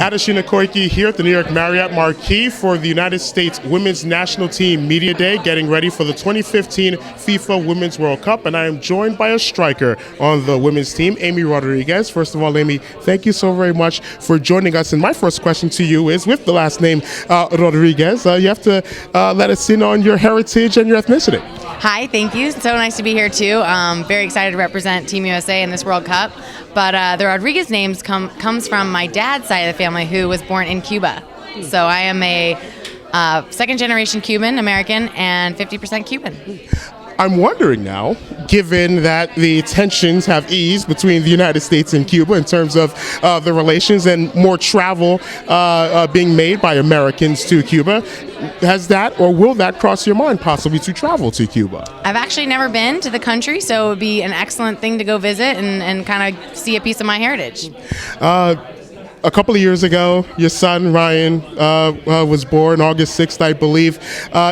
Adeshina Koike here at the New York Marriott Marquis for the United States Women's National Team Media Day, getting ready for the 2015 FIFA Women's World Cup. And I am joined by a striker on the women's team, Amy Rodriguez. First of all, Amy, thank you so very much for joining us. And my first question to you is, with the last name Rodriguez, you have to let us in on your heritage and your ethnicity. Hi, thank you. So nice to be here too. Very excited to represent Team USA in this World Cup. But the Rodriguez names comes from my dad's side of the family, who was born in Cuba. So I am a second-generation Cuban American and 50% Cuban. I'm wondering now, given that the tensions have eased between the United States and Cuba in terms of the relations and more travel being made by Americans to Cuba, has that or will that cross your mind possibly to travel to Cuba? I've actually never been to the country, so it would be an excellent thing to go visit and kind of see a piece of my heritage. A couple of years ago, your son, Ryan, was born August 6th, I believe.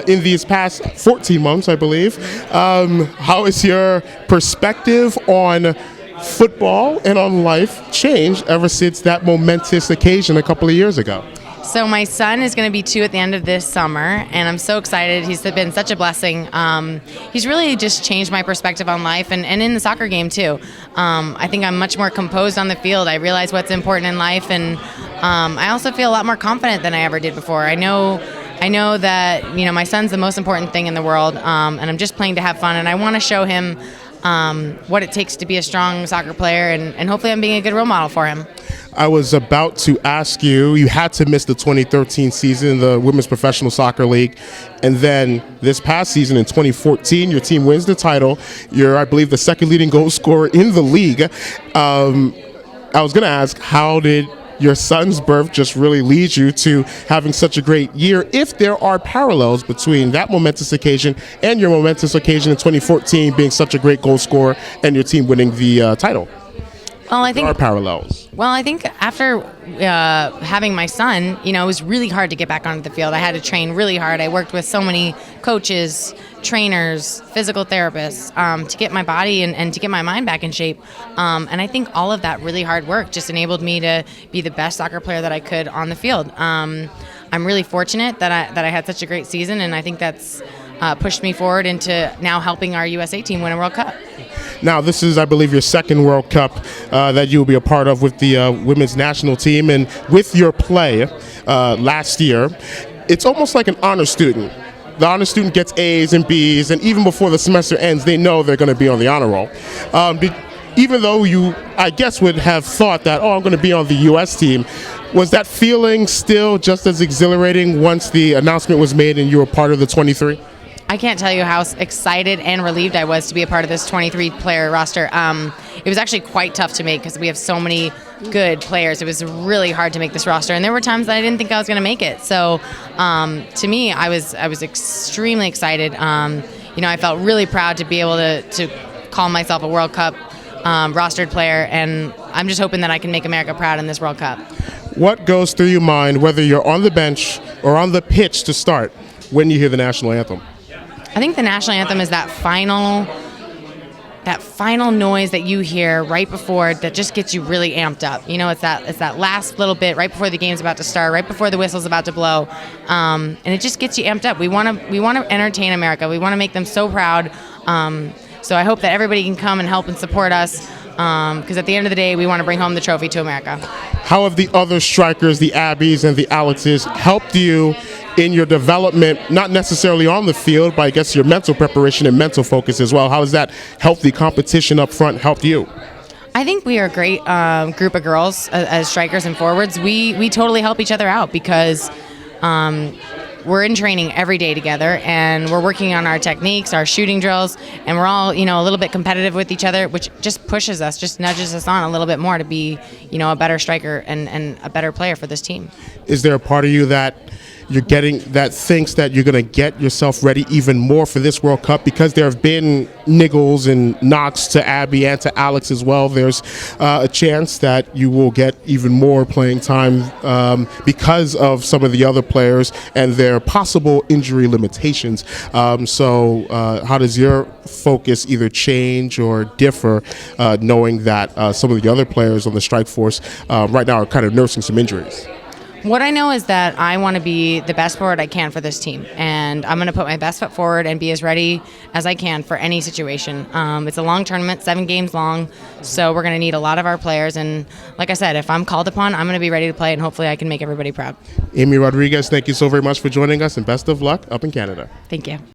In these past 14 months, I believe. How has your perspective on football and on life changed ever since that momentous occasion a couple of years ago? So my son is going to be 2 at the end of this summer, and I'm so excited. He's been such a blessing. He's really just changed my perspective on life and in the soccer game too. I think I'm much more composed on the field. I realize what's important in life, and I also feel a lot more confident than I ever did before. I know that my son's the most important thing in the world, and I'm just playing to have fun, and I want to show him what it takes to be a strong soccer player, and hopefully I'm being a good role model for him. I was about to ask you, you had to miss the 2013 season in the Women's Professional Soccer League, and then this past season in 2014, your team wins the title. You're, I believe, the second leading goal scorer in the league. I was going to ask, how did your son's birth just really lead you to having such a great year, if there are parallels between that momentous occasion and your momentous occasion in 2014 being such a great goal scorer and your team winning the title? Well, I think there are parallels. Well, I think after having my son, it was really hard to get back onto the field. I had to train really hard. I worked with so many coaches, trainers, physical therapists to get my body and to get my mind back in shape. And I think all of that really hard work just enabled me to be the best soccer player that I could on the field. I'm really fortunate that I had such a great season, and I think that's pushed me forward into now helping our USA team win a World Cup. Now, this is, I believe, your second World Cup that you'll be a part of with the women's national team. And with your play last year, it's almost like an honor student. The honor student gets A's and B's, and even before the semester ends, they know they're going to be on the honor roll. Even though you, I guess, would have thought that, I'm going to be on the U.S. team, was that feeling still just as exhilarating once the announcement was made and you were part of the 23? I can't tell you how excited and relieved I was to be a part of this 23-player roster. It was actually quite tough to make because we have so many good players. It was really hard to make this roster, and there were times that I didn't think I was going to make it. So, to me, I was extremely excited. I felt really proud to be able to call myself a World Cup rostered player, and I'm just hoping that I can make America proud in this World Cup. What goes through your mind, whether you're on the bench or on the pitch to start, when you hear the national anthem? I think the national anthem is that final noise that you hear right before that just gets you really amped up. It's that last little bit right before the game's about to start, right before the whistle's about to blow, and it just gets you amped up. We want to entertain America. We want to make them so proud. So I hope that everybody can come and help and support us, because at the end of the day, we want to bring home the trophy to America. How have the other strikers, the Abbies and the Alexes, helped you in your development, not necessarily on the field, but I guess your mental preparation and mental focus as well? How has that healthy competition up front helped you? I think we are a great group of girls as strikers and forwards. We totally help each other out because we're in training every day together, and we're working on our techniques, our shooting drills, and we're all, a little bit competitive with each other, which just pushes us, just nudges us on a little bit more to be, a better striker and a better player for this team. Is there a part of you that you're getting that thinks that you're going to get yourself ready even more for this World Cup? Because there have been niggles and knocks to Abbie and to Alex as well. There's a chance that you will get even more playing time because of some of the other players and their possible injury limitations. So how does your focus either change or differ knowing that some of the other players on the strike force right now are kind of nursing some injuries? What I know is that I want to be the best forward I can for this team, and I'm going to put my best foot forward and be as ready as I can for any situation. It's a long tournament, 7 games long, so we're going to need a lot of our players. And like I said, if I'm called upon, I'm going to be ready to play, and hopefully I can make everybody proud. Amy Rodriguez, thank you so very much for joining us, and best of luck up in Canada. Thank you.